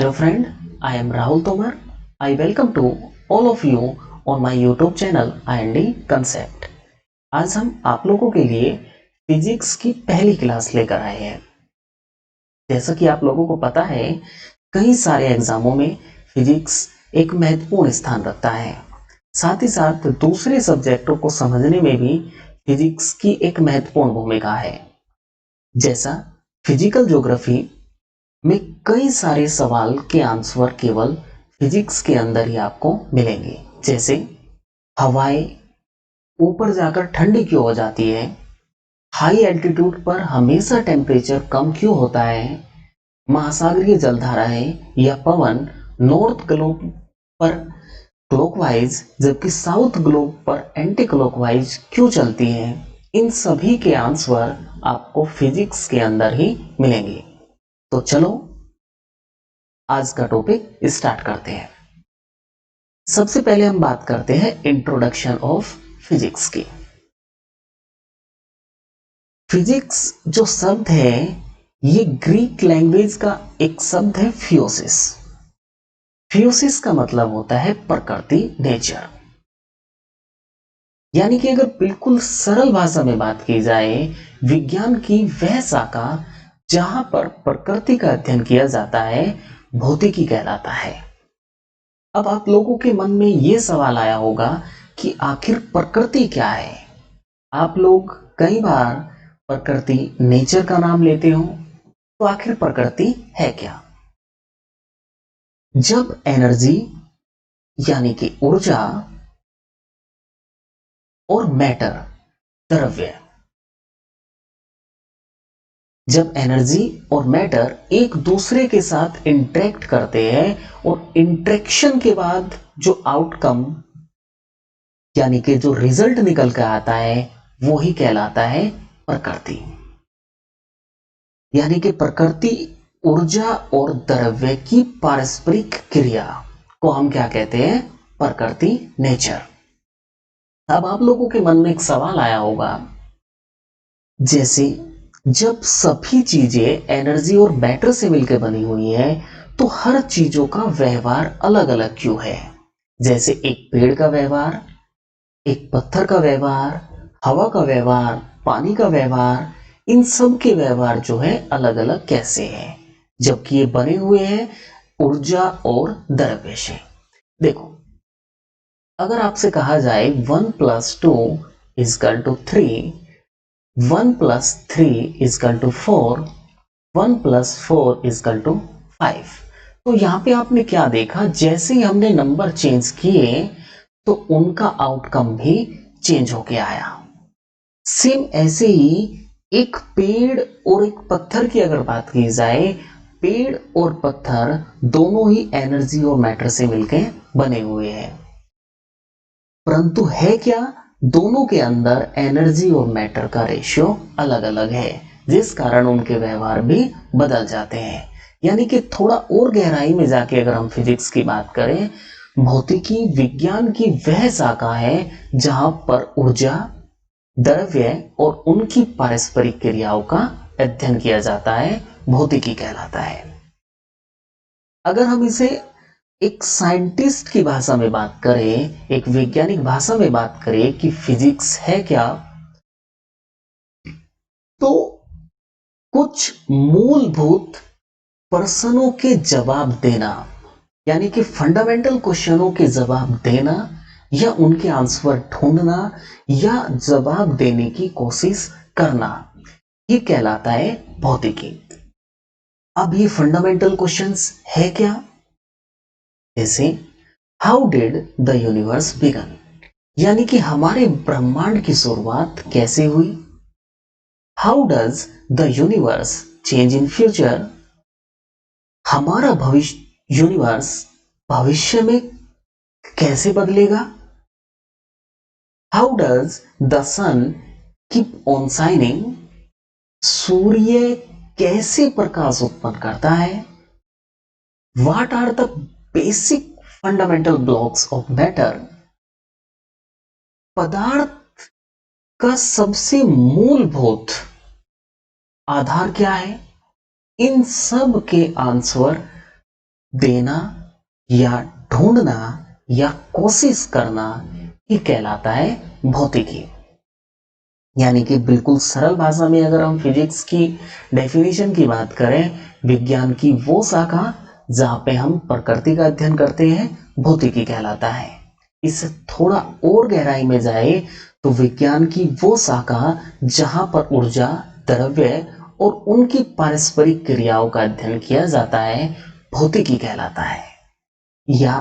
Hello friend, I am Rahul Tomar. I welcome to all of you on my YouTube channel I&D Concept. आज हम आप लोगों के लिए फिजिक्स की पहली क्लास लेकर आए हैं। जैसा कि आप लोगों को पता है, कई सारे एग्जामों में फिजिक्स एक महत्वपूर्ण स्थान रखता है। साथ ही साथ दूसरे सब्जेक्टों को समझने में भी फिजिक्स की एक महत्वपूर्ण भूमिका है। जैसा फिजिकल ज्योग्राफी में कई सारे सवाल के आंसर केवल फिजिक्स के अंदर ही आपको मिलेंगे। जैसे हवाएं ऊपर जाकर ठंडी क्यों हो जाती है, हाई एल्टीट्यूड पर हमेशा टेम्परेचर कम क्यों होता है, महासागरीय जलधाराएं या पवन नॉर्थ ग्लोब पर क्लॉकवाइज जबकि साउथ ग्लोब पर एंटी क्लॉकवाइज क्यों चलती है, इन सभी के आंसर आपको फिजिक्स के अंदर ही मिलेंगे। तो चलो आज का टॉपिक स्टार्ट करते हैं। सबसे पहले हम बात करते हैं इंट्रोडक्शन ऑफ फिजिक्स की। फिजिक्स जो शब्द है ये ग्रीक लैंग्वेज का एक शब्द है फ्यूसिस। फ्यूसिस का मतलब होता है प्रकृति, नेचर। यानी कि अगर बिल्कुल सरल भाषा में बात की जाए, विज्ञान की वह शाखा जहां पर प्रकृति का अध्ययन किया जाता है भौतिकी कहलाता है। अब आप लोगों के मन में यह सवाल आया होगा कि आखिर प्रकृति क्या है। आप लोग कई बार प्रकृति, नेचर का नाम लेते हो, तो आखिर प्रकृति है क्या? जब एनर्जी यानी कि ऊर्जा और मैटर, द्रव्य, जब एनर्जी और मैटर एक दूसरे के साथ इंटरेक्ट करते हैं और इंटरेक्शन के बाद जो आउटकम यानी कि जो रिजल्ट निकल कर आता है वो ही कहलाता है प्रकृति। यानी कि प्रकृति ऊर्जा और द्रव्य की पारस्परिक क्रिया को हम क्या कहते हैं? प्रकृति, नेचर। अब आप लोगों के मन में एक सवाल आया होगा, जैसे जब सभी चीजें एनर्जी और मैटर से मिलकर बनी हुई है तो हर चीजों का व्यवहार अलग अलग क्यों है? जैसे एक पेड़ का व्यवहार, एक पत्थर का व्यवहार, हवा का व्यवहार, पानी का व्यवहार, इन सब के व्यवहार जो है अलग अलग कैसे हैं, जबकि ये बने हुए हैं ऊर्जा और द्रव्य से। देखो, अगर आपसे कहा जाए 1 + 2 = 3, 1 + 3 = 4, 1 + 4 = 5, तो यहां पे आपने क्या देखा, जैसे ही हमने नंबर चेंज किए तो उनका आउटकम भी चेंज होके आया। सेम ऐसे ही एक पेड़ और एक पत्थर की अगर बात की जाए, पेड़ और पत्थर दोनों ही एनर्जी और मैटर से मिलकर बने हुए हैं, परंतु है क्या, दोनों के अंदर एनर्जी और मैटर का रेशियो अलग अलग है, जिस कारण उनके व्यवहार भी बदल जाते हैं। यानी कि थोड़ा और गहराई में जाके अगर हम फिजिक्स की बात करें, भौतिकी विज्ञान की वह शाखा है जहां पर ऊर्जा, द्रव्य और उनकी पारस्परिक क्रियाओं का अध्ययन किया जाता है, भौतिकी कहलाता है। अगर हम इसे एक साइंटिस्ट की भाषा में बात करें, एक वैज्ञानिक भाषा में बात करें कि फिजिक्स है क्या, तो कुछ मूलभूत प्रश्नों के जवाब देना, यानी कि फंडामेंटल क्वेश्चनों के जवाब देना या उनके आंसर ढूंढना या जवाब देने की कोशिश करना, ये कहलाता है भौतिकी। अब ये फंडामेंटल क्वेश्चंस है क्या? जैसे how did the universe begin, यानी कि हमारे ब्रह्मांड की शुरुआत कैसे हुई? How does the universe change in future, हमारा भविष्य, यूनिवर्स भविष्य में कैसे बदलेगा? How does the sun keep on shining, सूर्य कैसे प्रकाश उत्पन्न करता है? What are the basic fundamental blocks of matter, पदार्थ का सबसे मूलभूत आधार क्या है? इन सब के आंसर देना या ढूंढना या कोशिश करना ये कहलाता है भौतिकी। यानी कि बिल्कुल सरल भाषा में अगर हम फिजिक्स की डेफिनेशन की बात करें, विज्ञान की वो शाखा जहां पे हम प्रकृति का अध्ययन करते हैं भौतिकी कहलाता है। इससे थोड़ा और गहराई में जाए तो विज्ञान की वो शाखा जहां पर ऊर्जा, द्रव्य और उनकी पारस्परिक क्रियाओं का अध्ययन किया जाता है भौतिकी कहलाता है। या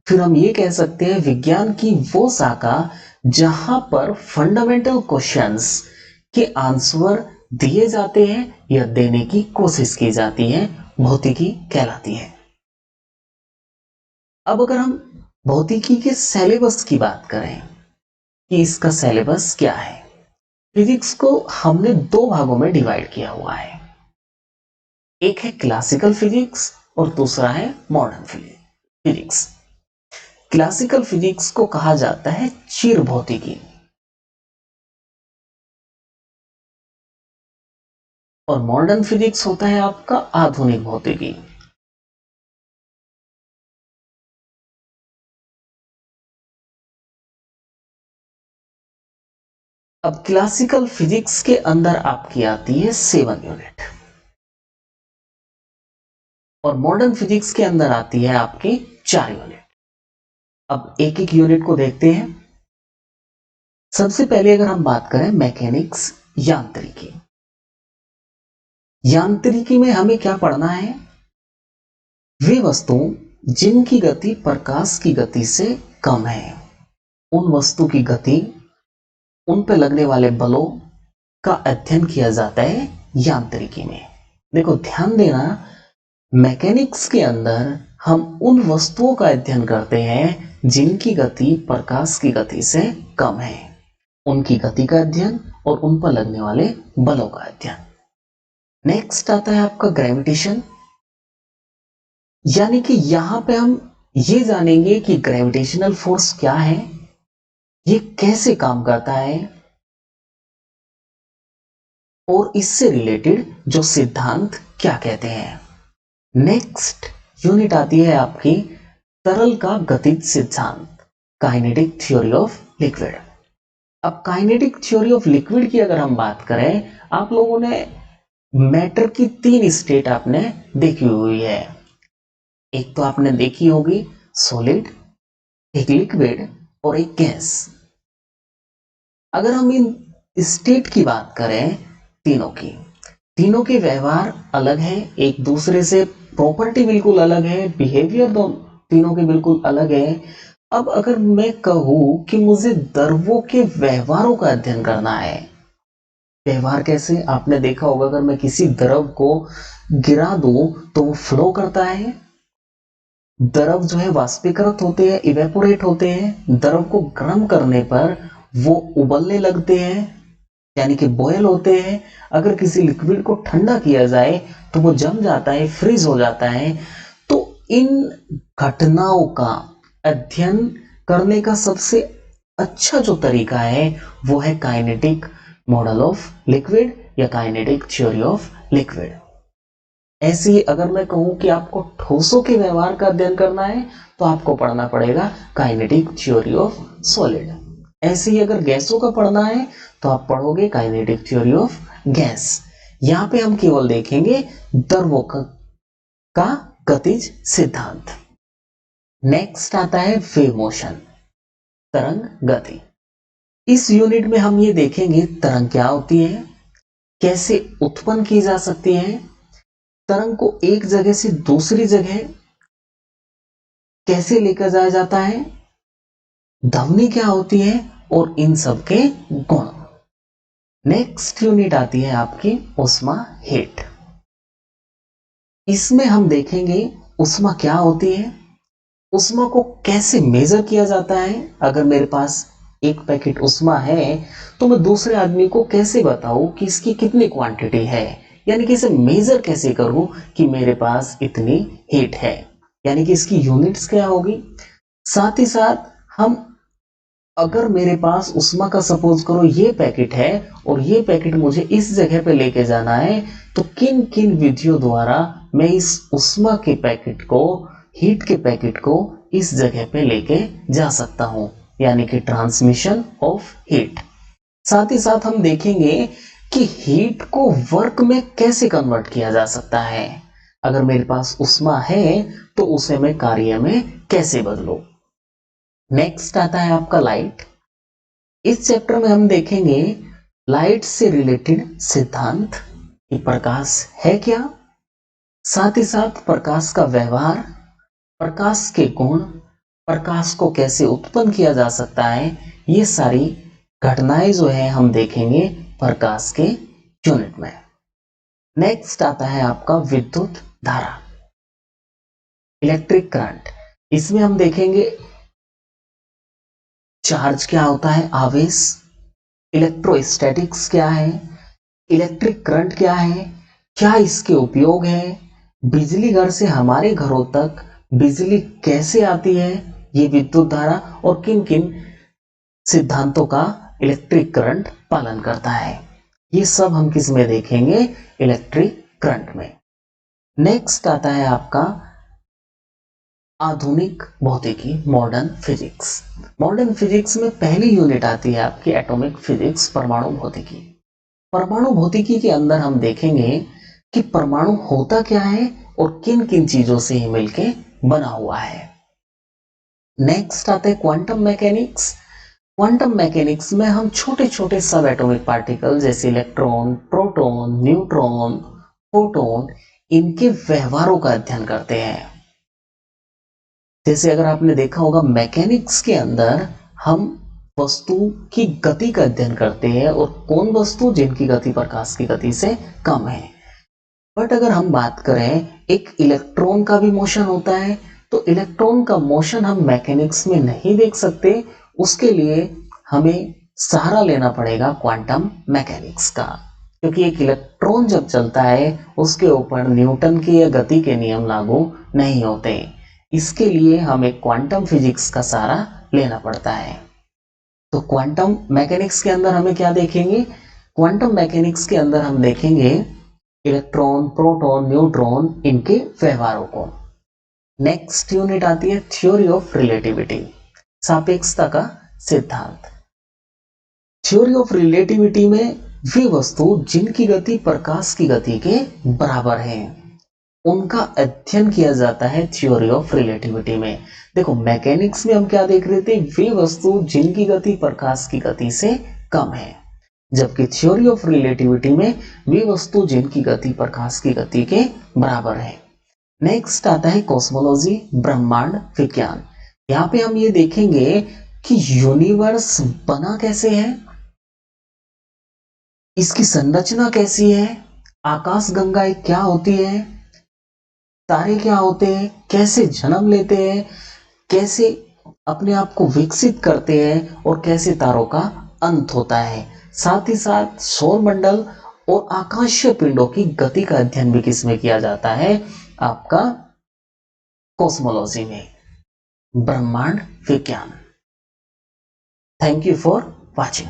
फिर हम ये कह सकते हैं विज्ञान की वो शाखा जहां पर फंडामेंटल क्वेश्चंस के आंसर दिए जाते हैं या देने की कोशिश की जाती है भौतिकी कहलाती है। अब अगर हम भौतिकी के सिलेबस की बात करें कि इसका सिलेबस क्या है, फिजिक्स को हमने दो भागों में डिवाइड किया हुआ है। एक है क्लासिकल फिजिक्स और दूसरा है मॉडर्न फिजिक्स। क्लासिकल फिजिक्स को कहा जाता है चिर भौतिकी और मॉडर्न फिजिक्स होता है आपका आधुनिक भौतिकी। अब क्लासिकल फिजिक्स के अंदर आपकी आती है 7 यूनिट और मॉडर्न फिजिक्स के अंदर आती है आपकी 4 यूनिट। अब एक एक यूनिट को देखते हैं। सबसे पहले अगर हम बात करें मैकेनिक्स, यांत्रिकी। यांत्रिकी में हमें क्या पढ़ना है? वे वस्तु जिनकी गति प्रकाश की गति से कम है, उन वस्तु की गति, उन पर लगने वाले बलों का अध्ययन किया जाता है यांत्रिकी में। देखो ध्यान देना, मैकेनिक्स के अंदर हम उन वस्तुओं का अध्ययन करते हैं जिनकी गति प्रकाश की गति से कम है, उनकी गति का अध्ययन और उन पर लगने वाले बलों का अध्ययन। नेक्स्ट आता है आपका ग्रेविटेशन, यानी कि यहां पे हम ये जानेंगे कि ग्रेविटेशनल फोर्स क्या है, ये कैसे काम करता है और इससे रिलेटेड जो सिद्धांत क्या कहते हैं। नेक्स्ट यूनिट आती है आपकी तरल का गतिज सिद्धांत, काइनेटिक थ्योरी ऑफ लिक्विड। अब काइनेटिक थ्योरी ऑफ लिक्विड की अगर हम बात करें, आप लोगों ने मैटर की 3 स्टेट आपने देखी हुई है। एक तो आपने देखी होगी सॉलिड, एक लिक्विड और एक गैस। अगर हम इन स्टेट की बात करें तीनों के व्यवहार अलग है, एक दूसरे से प्रॉपर्टी बिल्कुल अलग है, बिहेवियर तीनों के बिल्कुल अलग है। अब अगर मैं कहूं कि मुझे द्रवों के व्यवहारों का अध्ययन करना है, व्यवहार कैसे, आपने देखा होगा अगर मैं किसी द्रव को गिरा दूं तो वो फ्लो करता है, द्रव जो है वाष्पीकृत होते हैं, इवेपोरेट होते हैं, द्रव को गर्म करने पर वो उबलने लगते हैं यानी कि बॉयल होते हैं। अगर किसी लिक्विड को ठंडा किया जाए तो वो जम जाता है, फ्रीज हो जाता है। तो इन घटनाओं का अध्ययन करने का सबसे अच्छा जो तरीका है वो है काइनेटिक मॉडल ऑफ लिक्विड या काइनेटिक थ्योरी ऑफ लिक्विड। ऐसे ही अगर मैं कहूं कि आपको ठोसों के व्यवहार का अध्ययन करना है तो आपको पढ़ना पड़ेगा काइनेटिक थ्योरी ऑफ सॉलिड। ऐसे ही अगर गैसों का पढ़ना है तो आप पढ़ोगे काइनेटिक थ्योरी ऑफ गैस। यहां पे हम केवल देखेंगे द्रवों का गतिज सिद्धांत। नेक्स्ट आता है वेव मोशन, तरंग गति। इस यूनिट में हम ये देखेंगे तरंग क्या होती है, कैसे उत्पन्न की जा सकती है, तरंग को एक जगह से दूसरी जगह कैसे लेकर जाया जाता है, ध्वनि क्या होती है और इन सब के गुण। नेक्स्ट यूनिट आती है आपकी उष्मा हीट। इसमें हम देखेंगे उष्मा क्या होती है, उष्मा को कैसे मेजर किया जाता है। अगर मेरे पास एक पैकेट उष्मा है तो मैं दूसरे आदमी को कैसे बताऊं कि इसकी कितनी क्वांटिटी है, यानी कि इसे मेजर कैसे करूं कि मेरे पास इतनी हीट है, यानी कि इसकी यूनिट्स क्या होगी। साथ ही साथ हम अगर मेरे पास उष्मा का सपोज करो ये पैकेट है और ये पैकेट मुझे इस जगह पे लेके जाना है, तो किन किन विधियों द्वारा मैं इस उष्मा के पैकेट को हीट के पैकेट को इस जगह पे लेके जा सकता हूं, यानी कि ट्रांसमिशन ऑफ हीट। साथ ही साथ हम देखेंगे कि हीट को वर्क में कैसे कन्वर्ट किया जा सकता है। अगर मेरे पास उष्मा है तो उसे मैं कार्य में कैसे बदलूं। नेक्स्ट आता है आपका लाइट। इस चैप्टर में हम देखेंगे लाइट से रिलेटेड सिद्धांत कि प्रकाश है क्या, साथ ही साथ प्रकाश का व्यवहार, प्रकाश के गुण, प्रकाश को कैसे उत्पन्न किया जा सकता है, ये सारी घटनाएं जो है हम देखेंगे प्रकाश के यूनिट में। नेक्स्ट आता है आपका विद्युत धारा, इलेक्ट्रिक करंट। इसमें हम देखेंगे चार्ज क्या होता है, आवेश, इलेक्ट्रोस्टैटिक्स क्या है, इलेक्ट्रिक करंट क्या है, क्या इसके उपयोग है, बिजली घर से हमारे घरों तक बिजली कैसे आती है, ये विद्युत धारा और किन किन सिद्धांतों का इलेक्ट्रिक करंट पालन करता है, ये सब हम किस में देखेंगे, इलेक्ट्रिक करंट में। नेक्स्ट आता है आपका आधुनिक भौतिकी, मॉडर्न फिजिक्स। मॉडर्न फिजिक्स में पहली यूनिट आती है आपकी एटॉमिक फिजिक्स, परमाणु भौतिकी। परमाणु भौतिकी के अंदर हम देखेंगे कि परमाणु होता क्या है और किन किन चीजों से ही मिलके बना हुआ है। नेक्स्ट आता है क्वांटम मैकेनिक्स। क्वांटम मैकेनिक्स में हम छोटे छोटे सब एटॉमिक पार्टिकल जैसे इलेक्ट्रॉन, प्रोटॉन, न्यूट्रॉन, फोटोन, इनके व्यवहारों का अध्ययन करते हैं। जैसे अगर आपने देखा होगा मैकेनिक्स के अंदर हम वस्तु की गति का अध्ययन करते हैं और कौन वस्तु जिनकी गति प्रकाश की गति से कम है। बट अगर हम बात करें एक इलेक्ट्रॉन का भी मोशन होता है, तो इलेक्ट्रॉन का मोशन हम मैकेनिक्स में नहीं देख सकते, उसके लिए हमें सहारा लेना पड़ेगा क्वांटम मैकेनिक्स का, क्योंकि एक इलेक्ट्रॉन जब चलता है उसके ऊपर न्यूटन के या गति के नियम लागू नहीं होते, इसके लिए हमें क्वांटम फिजिक्स का सहारा लेना पड़ता है। तो क्वांटम मैकेनिक्स के अंदर हमें क्या देखेंगे, क्वांटम मैकेनिक्स के अंदर हम देखेंगे इलेक्ट्रॉन, प्रोटॉन, न्यूट्रॉन, इनके व्यवहारों को। नेक्स्ट यूनिट आती है थ्योरी ऑफ रिलेटिविटी, सापेक्षता का सिद्धांत। थ्योरी ऑफ रिलेटिविटी में वे वस्तु जिनकी गति प्रकाश की गति के बराबर है उनका अध्ययन किया जाता है थ्योरी ऑफ रिलेटिविटी में। देखो मैकेनिक्स में हम क्या देख रहे थे, वे वस्तु जिनकी गति प्रकाश की गति से कम है, जबकि थ्योरी ऑफ रिलेटिविटी में वे वस्तु जिनकी गति प्रकाश की गति के बराबर है। नेक्स्ट आता है कॉस्मोलॉजी, ब्रह्मांड विज्ञान। यहाँ पे हम ये देखेंगे कि यूनिवर्स बना कैसे है, इसकी संरचना कैसी है, आकाश गंगाएं क्या होती है, तारे क्या होते हैं, कैसे जन्म लेते हैं, कैसे अपने आप को विकसित करते हैं और कैसे तारों का अंत होता है। साथ ही साथ सौर मंडल और आकाशीय पिंडों की गति का अध्ययन भी किसमें किया जाता है, आपका कॉस्मोलॉजी में, ब्रह्मांड विज्ञान। Thank you for watching.